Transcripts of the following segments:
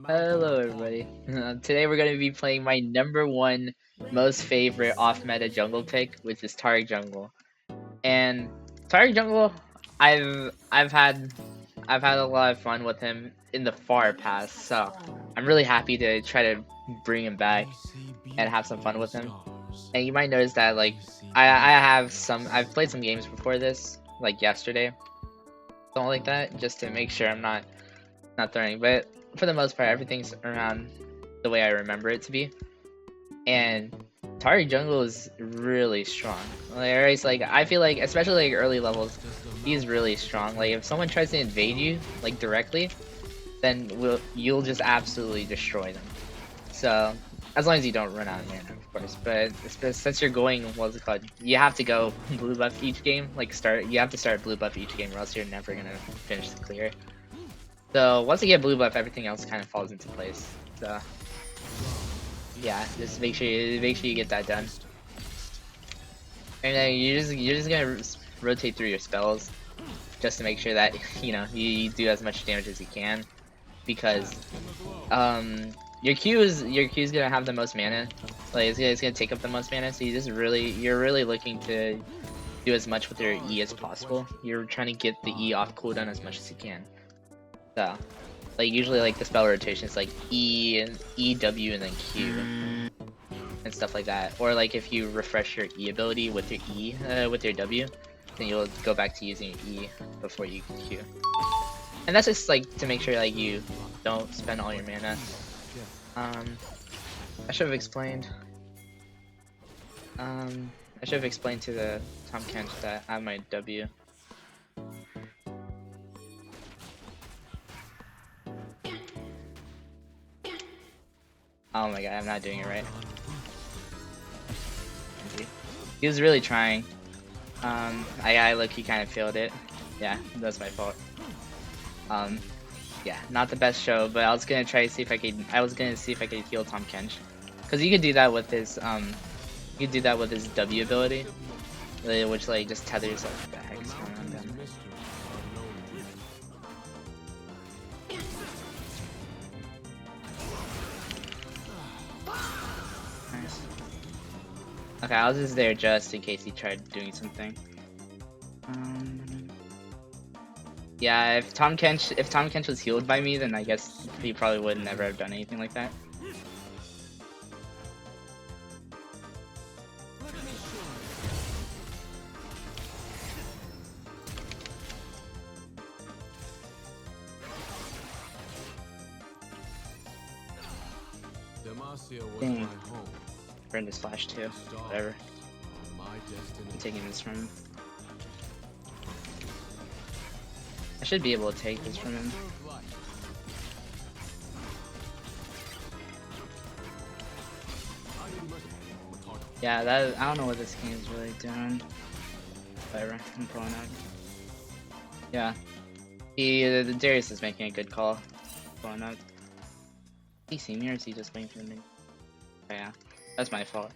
Hello everybody. Today we're going to be playing my number one most favorite off-meta jungle pick, which is Taric Jungle. And Taric Jungle, I've had a lot of fun with him in the far past, so I'm really happy to try to bring him back and have some fun with him. And you might notice that I've played some games before this, like yesterday, something like that, just to make sure I'm not throwing, but for the most part, everything's around the way I remember it to be. And Taric Jungle is really strong. Like I feel like, especially like early levels, he's really strong. Like if someone tries to invade you like directly, then you'll just absolutely destroy them. So as long as you don't run out of mana, of course. But since you're going, what's it called? You have to go blue buff each game. You have to start blue buff each game, or else you're never gonna finish the clear. So once you get blue buff, everything else kind of falls into place. So yeah, just make sure you get that done. And then you're just gonna rotate through your spells, just to make sure that you do as much damage as you can, because your Q is gonna have the most mana. Like it's gonna take up the most mana. So you're really looking to do as much with your E as possible. You're trying to get the E off cooldown as much as you can. So, like usually like the spell rotation is like E and E, W, and then Q and stuff like that. Or like if you refresh your E ability with your E, with your W, then you'll go back to using your E before you Q. And that's just like to make sure like you don't spend all your mana. I should have explained. I should have explained to the Tom Kent that I have my W. Oh my god, I'm not doing it right. He was really trying. I look-key kind of failed it. Yeah, that's my fault. Yeah, not the best show, but I was gonna try to see if I could heal Tom Kench, because you could do that with his W ability, which like just tethers like back. Okay, I was just there just in case he tried doing something. Yeah, if Tom Kench was healed by me, then I guess he probably would never have done anything like that. Dang. Burned his flash too. Whatever. I'm taking this from him. I should be able to take this from him. Yeah, I don't know what this game is really doing. Whatever, I'm pulling out. Yeah. The Darius is making a good call. Pulling out. He see me or is he just waiting for me? Oh, yeah. That's my fault.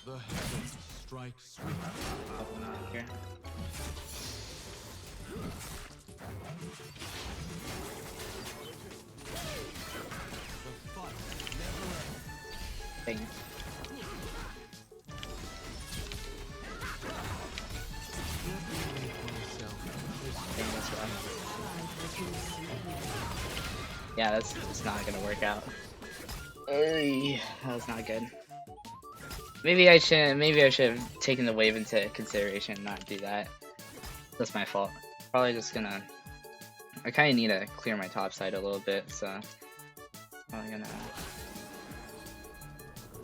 The heavens strike sweet. Here. Dang it. Yeah, that's just not gonna work out. That was not good. Maybe I should have taken the wave into consideration and not do that. That's my fault. Probably just gonna. I kind of need to clear my top side a little bit, so probably gonna.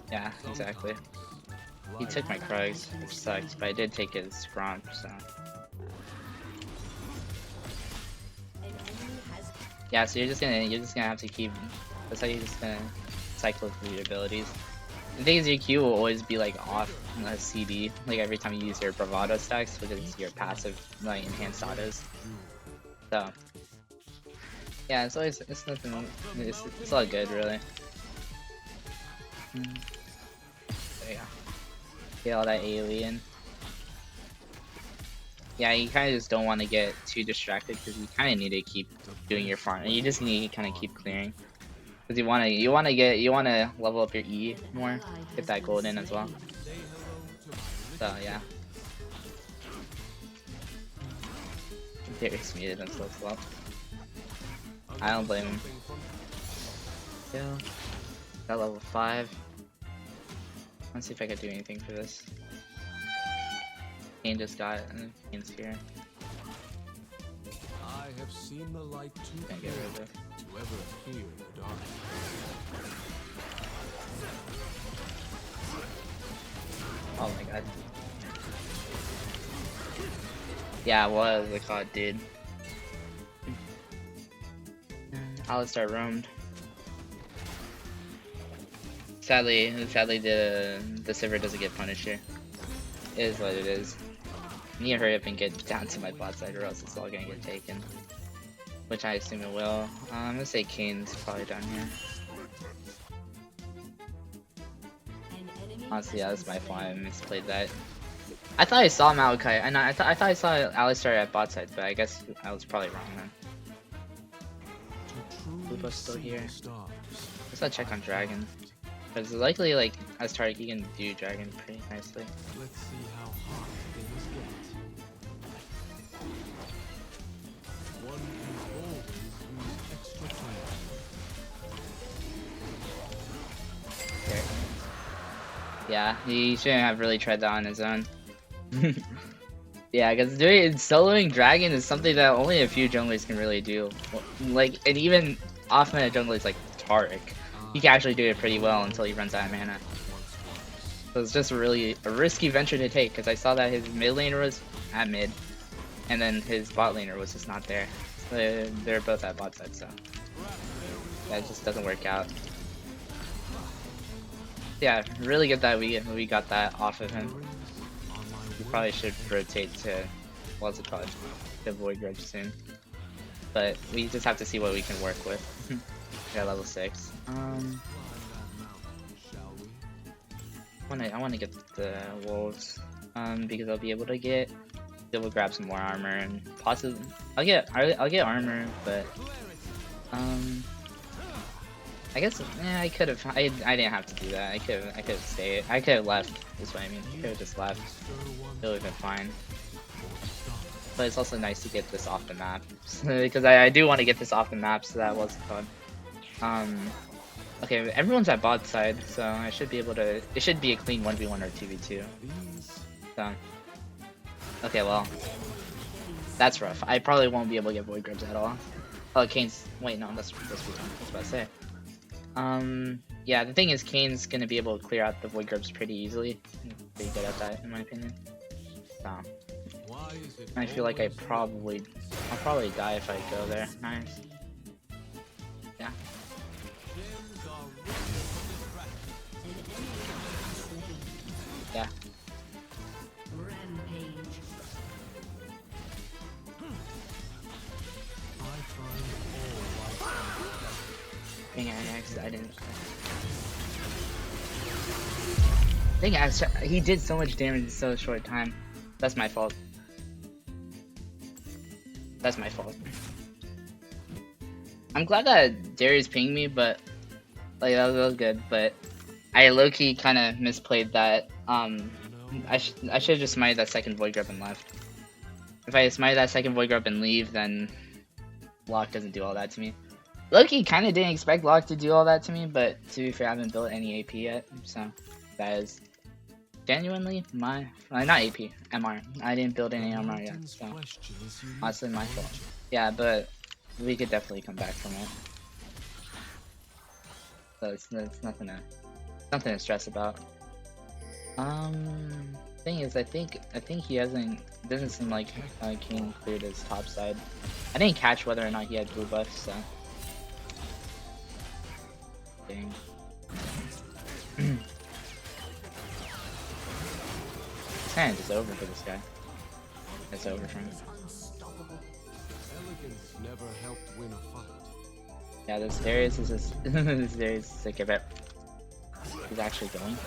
Yeah, exactly. He took my Krugs, which sucks, but I did take his Gromp, so. Yeah, so you're just gonna have to keep. That's how you're just gonna cycle through your abilities. The thing is, your Q will always be like off CD, like every time you use your Bravado stacks, because your passive like enhanced autos. So yeah, it's nothing. It's all good, really. So yeah, get all that AoE in. Yeah, you kind of just don't want to get too distracted because you kind of need to keep doing your farm, and you just need to kind of keep clearing because you want to level up your E more, get that gold in as well. So yeah, Darius muted and so slow. I don't blame him. Yeah, got level 5. Let's see if I can do anything for this. Kane just got it, and Kane's here. I have seen the light too Can't get rid of it. to ever fear the dark. Oh my god. Yeah, it was a COD, dude. Alistar roamed. Sadly, the server doesn't get punished here. It is what it is. I need to hurry up and get down to my bot side, or else it's all gonna get taken. Which I assume it will. I'm gonna say Kane's probably down here. Honestly, yeah, that's my fault. I misplayed that. I thought I saw Malachi, and I thought I saw Alistar at bot side, but I guess I was probably wrong then. Lupa's still here. Let's not check on Dragon. Because likely, like, as Taric, you can do Dragon pretty nicely. Let's see how hot things get. One can always use extra time. There. Yeah, he shouldn't have really tried that on his own. Yeah, because doing soloing Dragon is something that only a few junglers can really do. Like, and even off-meta junglers like Taric, he can actually do it pretty well until he runs out of mana. So it's just really a risky venture to take, because I saw that his mid laner was at mid, and then his bot laner was just not there. So they're both at bot side, so that just doesn't work out. Yeah, really good that we got that off of him. We probably should rotate to, what's it called, to Void Grudge soon. But we just have to see what we can work with. Yeah, level 6. I wanna get the wolves, because I'll be able to grab some more armor and possibly I'll get armor, but I guess I could have. I didn't have to do that. I could have stayed. I could have left. Is what I mean. I could have just left. It would have been fine. But it's also nice to get this off the map because I do want to get this off the map. So that was fun. Okay, everyone's at bot side, so I should be able to. It should be a clean 1v1 or 2v2. So, okay, well, that's rough. I probably won't be able to get void grubs at all. Oh, Kane's. Wait, no, that's what I was about to say. Yeah, the thing is, Kane's gonna be able to clear out the void grubs pretty easily. Pretty good at that, in my opinion. So, I feel like I'll probably die if I go there. Nice. Yeah. Yeah. Dang it, I didn't. Dang it, he did so much damage in so short time. That's my fault. That's my fault. I'm glad that Darius pinged me, but like that was good. But I low-key kind of misplayed that. I should have just smited that second void grub and left. If I smited that second void grub and leave, then Locke doesn't do all that to me. Loki kind of didn't expect Locke to do all that to me, but to be fair, I haven't built any AP yet, so that is genuinely my not AP, MR. I didn't build any MR yet, so honestly my fault. Yeah, but we could definitely come back from it. So it's nothing to stress about. Thing is, I think he hasn't. It doesn't seem like King cleared his top side. I didn't catch whether or not he had blue buffs, so. Dang. It's kind of just over for this guy. It's over for him. Elegance never helped win a fight. Yeah, this Darius is just this Darius is sick of it. He's actually going.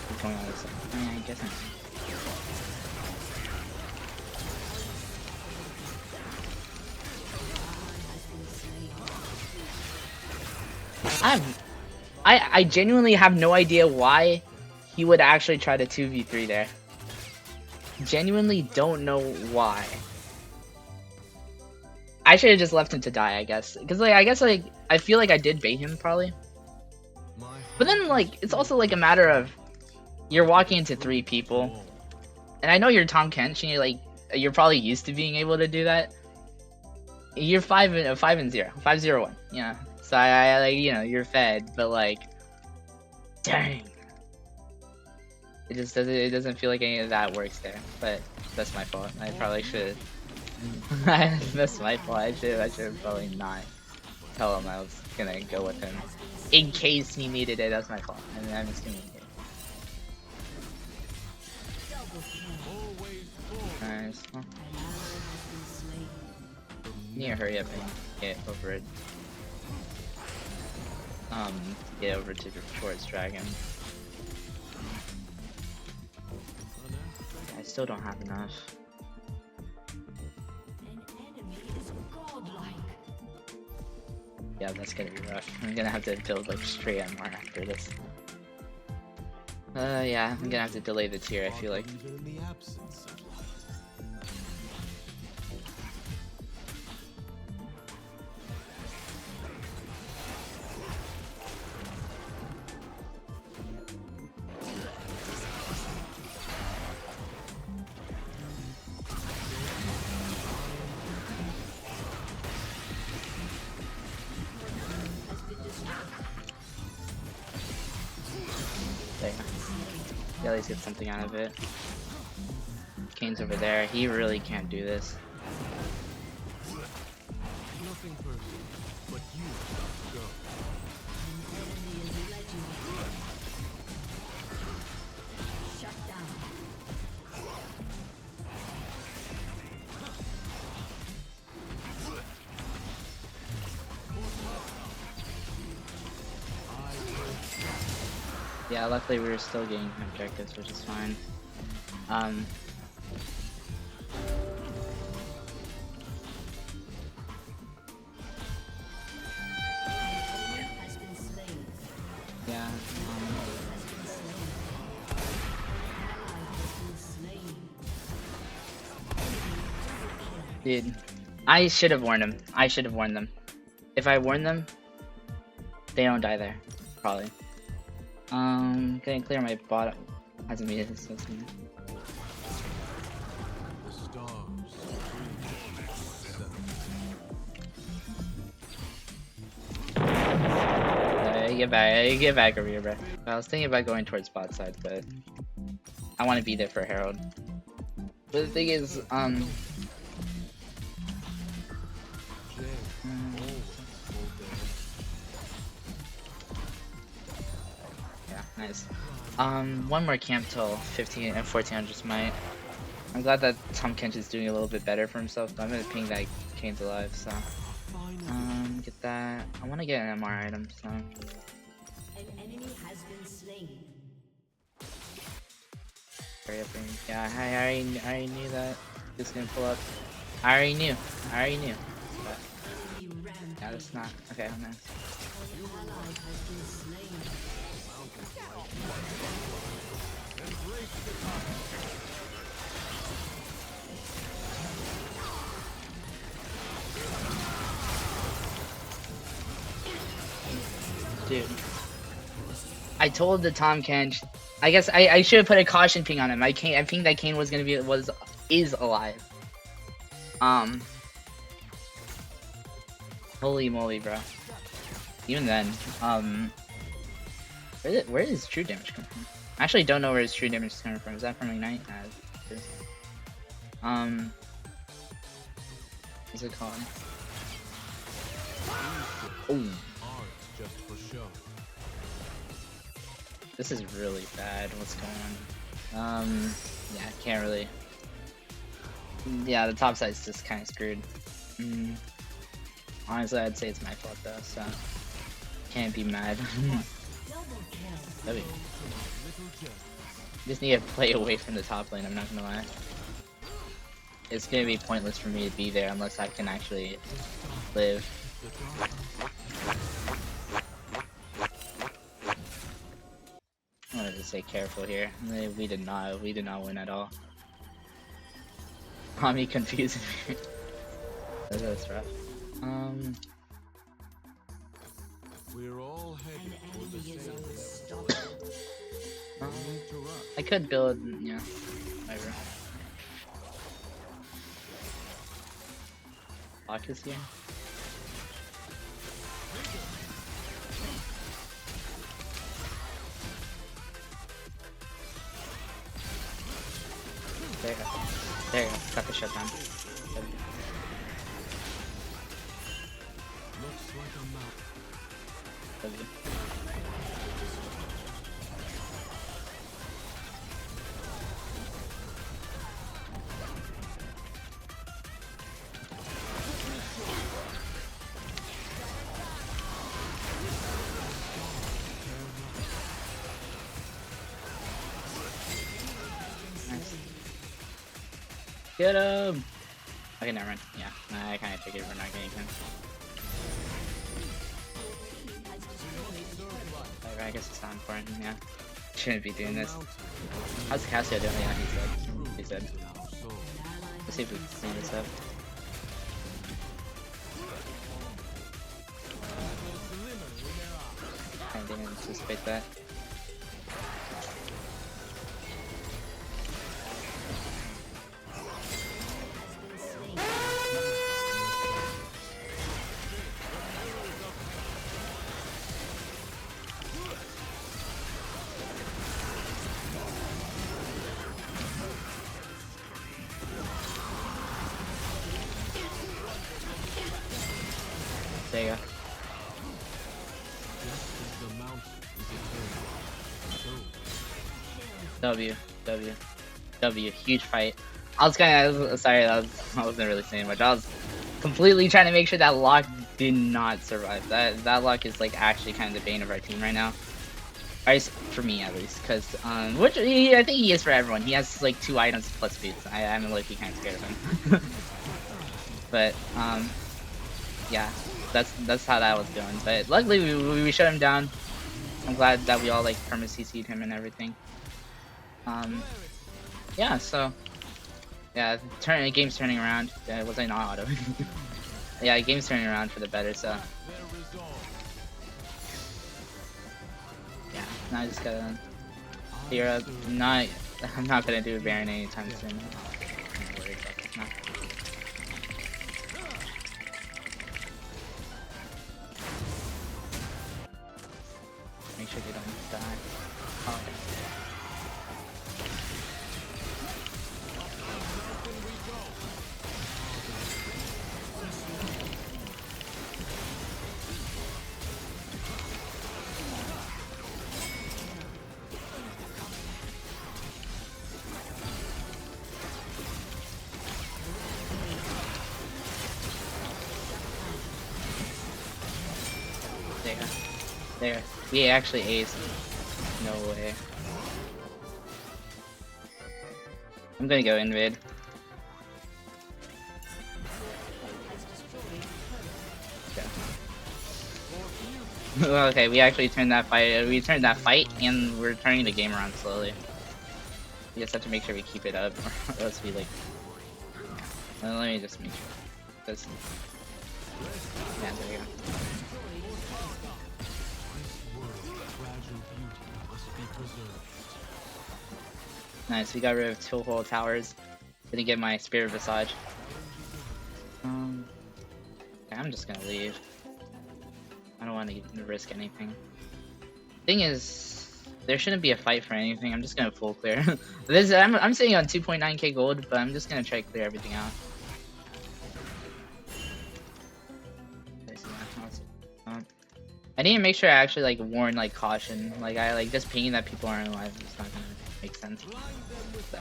He's going on this side. I mean, I guess I genuinely have no idea why he would actually try to 2v3 there. Genuinely don't know why. I should have just left him to die, I guess. Because, like, I guess, like, I feel like I did bait him, probably. But then, like, it's also, like, a matter of you're walking into 3 people. And I know you're Tom Kench, and you're probably used to being able to do that. You're 5-0, 5-0-1, yeah. So I like, you know, you're fed, but like, dang, it doesn't feel like any of that works there. But that's my fault. I probably should. That's my fault. I should probably not tell him I was gonna go with him in case he needed it. That's my fault. And I'm just gonna. Nice. Well, need to hurry up and get over it. Get over to the towards dragon. I still don't have enough. Yeah, that's gonna be rough. I'm gonna have to build like straight MR after this. Yeah, I'm gonna have to delay the tier, I feel like. At least get something out of it. Kane's over there. He really can't do this. Nothing personal, but you go. Shut down. Yeah, luckily we were still getting objectives, which is fine. Yeah. Dude, I should have warned him. I should have warned them. If I warned them, they don't die there, probably. Gonna clear my bot. Hasn't made it so soon. The stars. Get back over here, bro. I was thinking about going towards bot side, but I want to be there for Herald. But the thing is, yeah, nice. One more camp till 15 and 1400 smite. I'm glad that Tom Kench is doing a little bit better for himself, but I'm gonna ping that Kane's alive, so. Get that. I want to get an MR item, so. An enemy has been slain. Hurry up and, yeah, I already knew that. Just gonna pull up. I already knew. But, yeah, that's not. Okay, I'm nice. Dude, I told the Tom Kench. I guess I should have put a caution ping on him. I pinged that Kane was gonna be is alive. Holy moly, bro. Even then, where does true damage come from? I actually don't know where his true damage is coming from. Is that from Ignite? What's it called? Oh. Just for show. This is really bad. What's going on? Yeah, I can't really. Yeah, the top side's just kind of screwed. Honestly, I'd say it's my fault though, so can't be mad. Just need to play away from the top lane. I'm not gonna lie. It's gonna be pointless for me to be there unless I can actually live. stay careful here. We did not win at all. Tommy confusing me. That's rough. We're all headed An for the enemy is same level. unstoppable. No need to rush. I could build, yeah, whatever. Lock is here. There you go. There you go. Got the shutdown. Looks like a mount. W. Nice. Get him! Okay, never mind. Yeah, I kind of figured we're not getting him. Whatever, I guess it's not important. Yeah, shouldn't be doing this. How's Cassio doing? Yeah, he's dead. Let's see if we can clean this up. I didn't anticipate that. There you go. W, W, W, huge fight. I was sorry, I wasn't really saying much. I was completely trying to make sure that lock did not survive. That lock is like actually kind of the bane of our team right now. Or for me at least, because which I think he is for everyone. He has like 2 items plus boots. I'm like kind of scared of him. But yeah, that's how that was going. But luckily we shut him down. I'm glad that we all like perma CC'd him and everything. Yeah, so yeah, game's turning around. Was I not auto? Yeah, game's turning around for the better. So yeah, now I just gotta figure out. I'm not gonna do a Baron anytime soon. I'm not worried about this now. Make sure they don't die. Oh, okay. There. We actually aced. No way. I'm gonna go invade. Okay. Okay, we actually turned that fight. We turned that fight, and we're turning the game around slowly. We just have to make sure we keep it up, or else we like. Let me just make sure. Cause... Yeah, there you go. Nice, we got rid of 2 whole towers. Didn't get my Spirit Visage. I'm just gonna leave. I don't want to risk anything. Thing is, there shouldn't be a fight for anything. I'm just gonna full clear. I'm sitting on 2.9k gold, but I'm just gonna try to clear everything out. I need to make sure I actually like warn like caution. Like I like just pinging that people aren't alive. It's not gonna make sense. So.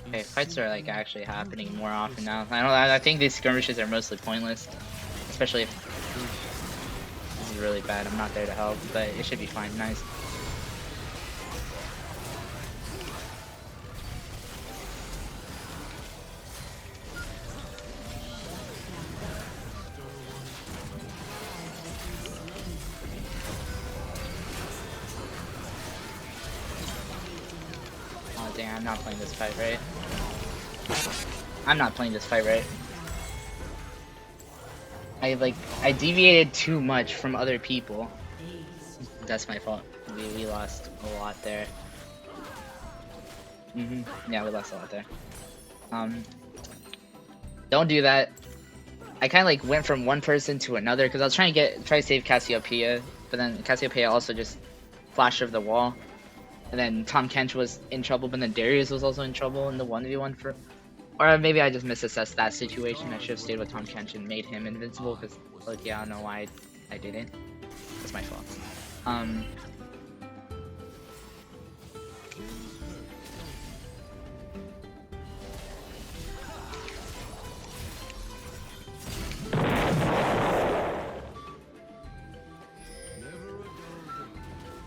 Okay, fights are like actually happening more often now. I think these skirmishes are mostly pointless, especially if this is really bad. I'm not there to help, but it should be fine. Nice. I'm not playing this fight right. I'm not playing this fight right. I deviated too much from other people. That's my fault. We lost a lot there. Yeah, we lost a lot there. Don't do that. I kind of like went from one person to another because I was trying to save Cassiopeia, but then Cassiopeia also just flashed over the wall, and then Tom Kench was in trouble, but then Darius was also in trouble in the 1v1 for, or maybe I just misassessed that situation. I should have stayed with Tom Kench and made him invincible because, like, yeah, I don't know why I didn't. That's my fault.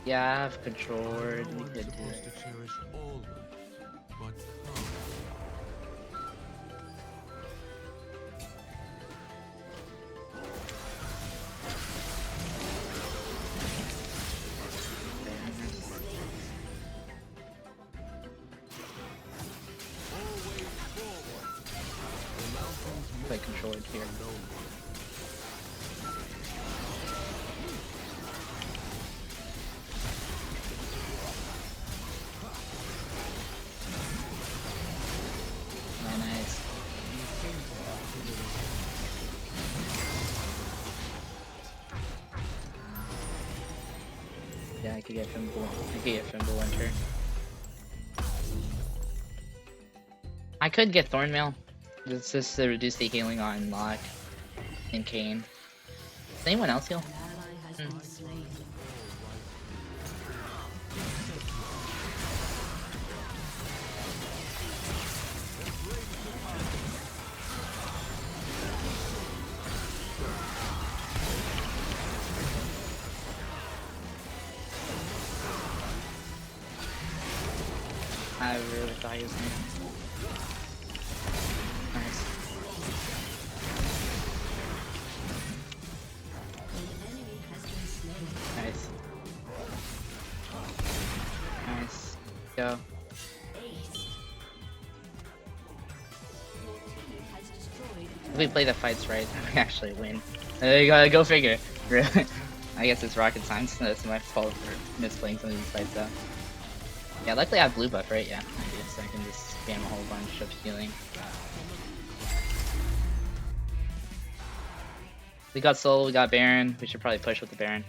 Yeah, I have control. We could do supposed it. to cherish all life, but Play controller here. Oh, nice. Yeah, I could get Fimble Winter. I could get Thornmail. It's just to reduce the healing on Locke and Kane. Does anyone else heal? I really thought he was gonna. Nice. Nice. Nice. Go. If we play the fights right, we actually win. You gotta go figure. Really? I guess it's rocket science. That's my fault for misplaying some of these fights though. Yeah, luckily I have blue buff, right? Yeah, I do, so I can just spam a whole bunch of healing. We got Soul, we got Baron. We should probably push with the Baron.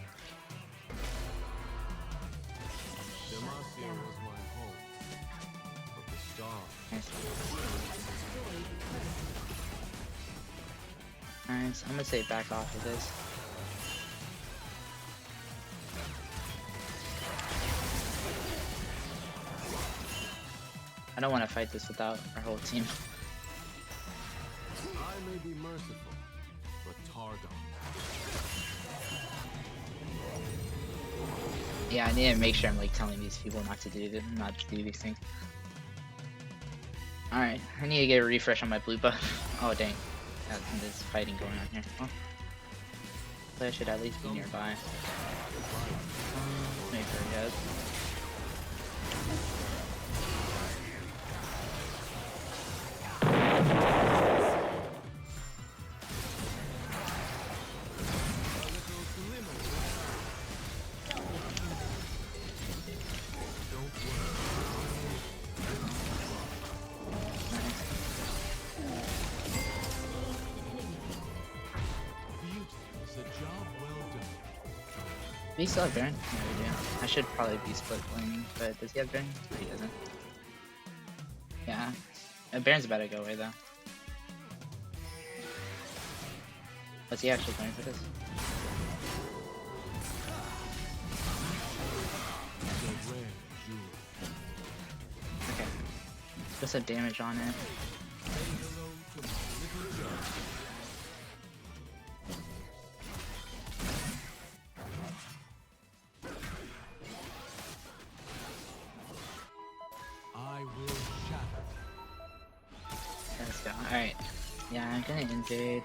Demacia was my home, but the star. Nice. Nice. I'm gonna say back off of this. I don't want to fight this without our whole team. I may be merciful, but Targon. Yeah, I need to make sure I'm like telling these people not to do these things. All right, I need to get a refresh on my blue buff. Oh dang, there's fighting going on here. Oh. But I should at least be nearby. Make sure he does. Do we still have Baron? Yeah, we do. I should probably be split lane, but does he have Baron? No, he doesn't. Yeah. Baron's about to go away though. Was he actually going for this? Okay. Put some damage on it. Let's go. Alright. Yeah, I'm gonna invade.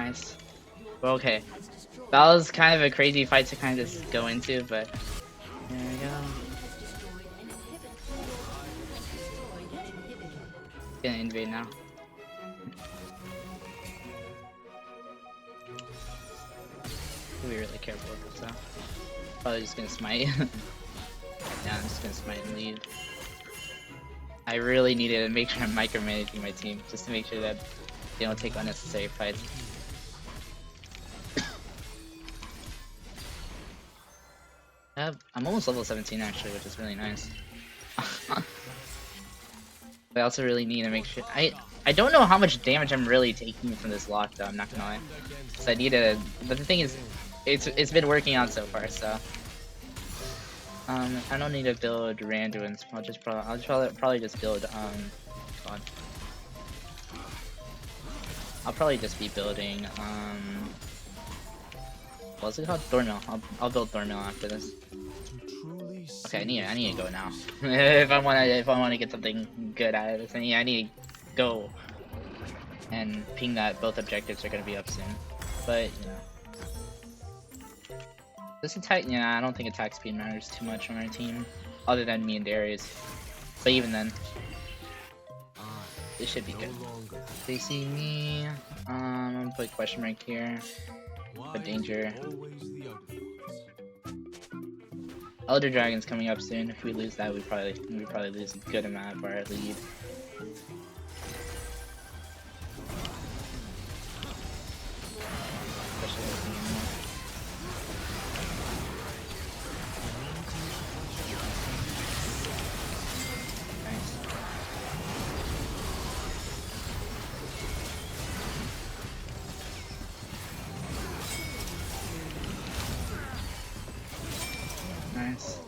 Nice. Well, okay. That was kind of a crazy fight to kind of just go into, but there we go. Gonna invade now. Be really careful with this though. Probably just gonna smite. Yeah, I'm just gonna smite and leave. I really needed to make sure I'm micromanaging my team, just to make sure that they don't take unnecessary fights. I'm almost level 17 actually, which is really nice. But I also really need to make sure I don't know how much damage I'm really taking from this lock though, I'm not gonna lie. So I need to, but the thing is, it's been working out so far, so I don't need to build Randuin's. I'll probably just build God. I'll probably just be building what's it called? Thornmill. I'll build Thornmill after this. Okay, I need to go now. if I wanna get something good out of this, I need to go and ping that both objectives are gonna be up soon. But you know, this attack, yeah, I don't think attack speed matters too much on our team, other than me and Darius. But even then, it should be good. They see me. I'm gonna put question mark here. But danger. Elder Dragon's coming up soon. If we lose that, we probably lose a good amount of our lead. Especially with the Immortal. Nice. Nice.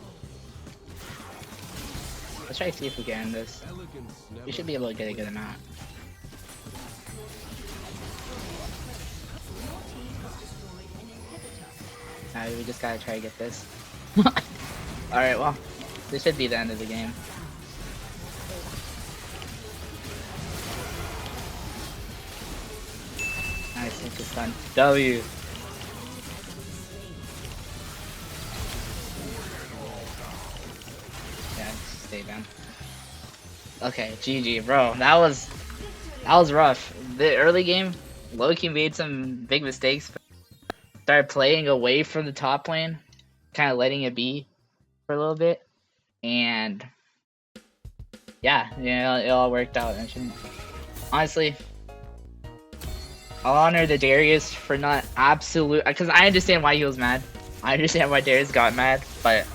Let's try to see if we can end this. We should be able to get a good amount. We just gotta try to get this. Alright, well, this should be the end of the game. Nice, it's just done. W! Yeah, stay down. Okay, GG, bro. That was rough. The early game, Loki made some big mistakes. Started playing away from the top lane, kind of letting it be for a little bit, and yeah, it all worked out. And honestly, I'll honor the Darius for not because I understand why he was mad. I understand why Darius got mad, but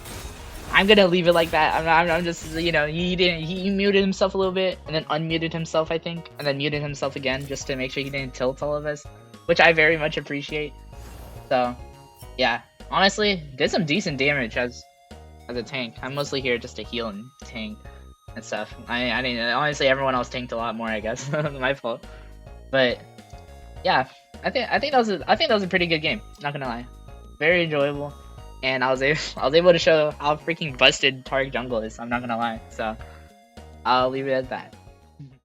I'm gonna leave it like that. I'm just, you know, he muted himself a little bit and then unmuted himself, I think, and then muted himself again just to make sure he didn't tilt all of us, which I very much appreciate. So, yeah, honestly, did some decent damage as a tank. I'm mostly here just to heal and tank and stuff. I mean, honestly, everyone else tanked a lot more, I guess. My fault. But yeah, I think that was a pretty good game. Not gonna lie, very enjoyable, and I was able to show how freaking busted Taric Jungle is. I'm not gonna lie. So I'll leave it at that.